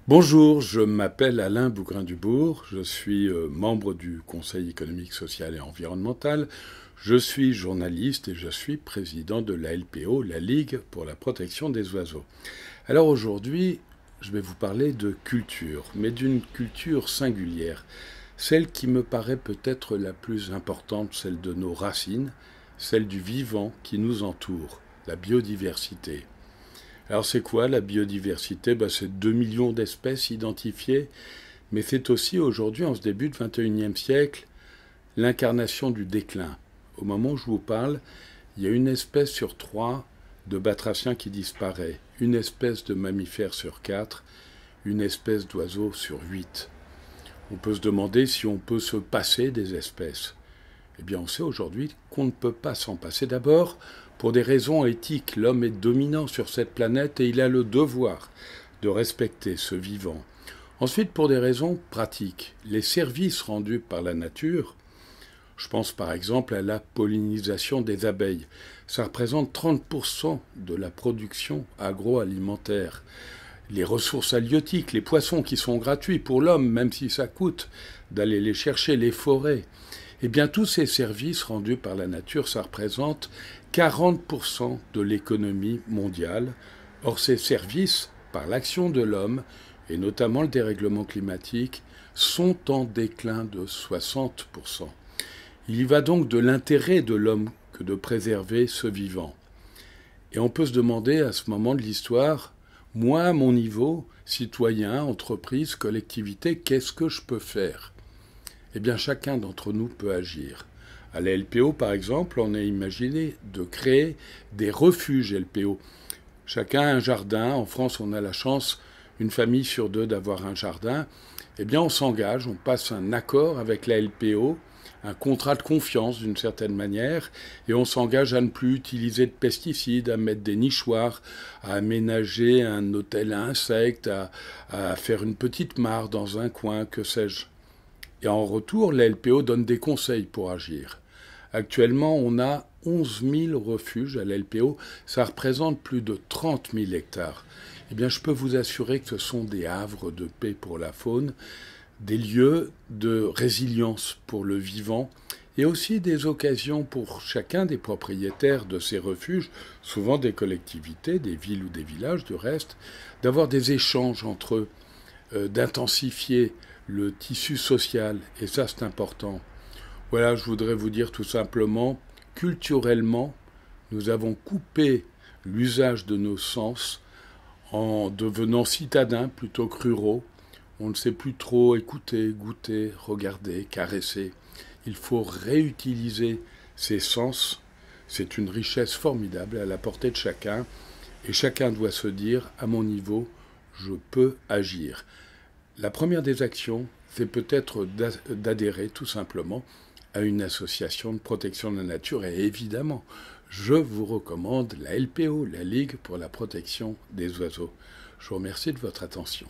Bonjour, je m'appelle Alain Bougrain-Dubourg, je suis membre du Conseil économique, social et environnemental, je suis journaliste et je suis président de la LPO, la Ligue pour la protection des oiseaux. Alors aujourd'hui, je vais vous parler de culture, mais d'une culture singulière, celle qui me paraît peut-être la plus importante, celle de nos racines, celle du vivant qui nous entoure, la biodiversité. Alors c'est quoi la biodiversité? C'est 2 millions d'espèces identifiées, mais c'est aussi aujourd'hui, en ce début de 21e siècle, l'incarnation du déclin. Au moment où je vous parle, il y a une espèce sur 3 de batraciens qui disparaît, une espèce de mammifère sur 4, une espèce d'oiseau sur 8. On peut se demander si on peut se passer des espèces. Eh bien, on sait aujourd'hui qu'on ne peut pas s'en passer. D'abord, pour des raisons éthiques, l'homme est dominant sur cette planète et il a le devoir de respecter ce vivant. Ensuite, pour des raisons pratiques, les services rendus par la nature, je pense par exemple à la pollinisation des abeilles, ça représente 30% de la production agroalimentaire. Les ressources halieutiques, les poissons qui sont gratuits pour l'homme, même si ça coûte d'aller les chercher, les forêts, eh bien, tous ces services rendus par la nature, ça représente 40% de l'économie mondiale. Or, ces services, par l'action de l'homme, et notamment le dérèglement climatique, sont en déclin de 60%. Il y va donc de l'intérêt de l'homme que de préserver ce vivant. Et on peut se demander à ce moment de l'histoire, moi, à mon niveau, citoyen, entreprise, collectivité, qu'est-ce que je peux faire ? Eh bien, chacun d'entre nous peut agir. À la LPO, par exemple, on a imaginé de créer des refuges LPO. Chacun a un jardin. En France, on a la chance, une famille sur 2, d'avoir un jardin. Eh bien, on s'engage, on passe un accord avec la LPO, un contrat de confiance d'une certaine manière, et on s'engage à ne plus utiliser de pesticides, à mettre des nichoirs, à aménager un hôtel à insectes, à faire une petite mare dans un coin, que sais-je. Et en retour, la LPO donne des conseils pour agir. Actuellement, on a 11 000 refuges à la LPO. Ça représente plus de 30 000 hectares. Eh bien, je peux vous assurer que ce sont des havres de paix pour la faune, des lieux de résilience pour le vivant et aussi des occasions pour chacun des propriétaires de ces refuges, souvent des collectivités, des villes ou des villages du reste, d'avoir des échanges entre eux, d'intensifier le tissu social, et ça c'est important. Voilà, je voudrais vous dire tout simplement, culturellement, nous avons coupé l'usage de nos sens en devenant citadins plutôt que ruraux. On ne sait plus trop écouter, goûter, regarder, caresser. Il faut réutiliser ces sens. C'est une richesse formidable à la portée de chacun, et chacun doit se dire, à mon niveau, je peux agir. La première des actions, c'est peut-être d'adhérer tout simplement à une association de protection de la nature. Et évidemment, je vous recommande la LPO, la Ligue pour la protection des oiseaux. Je vous remercie de votre attention.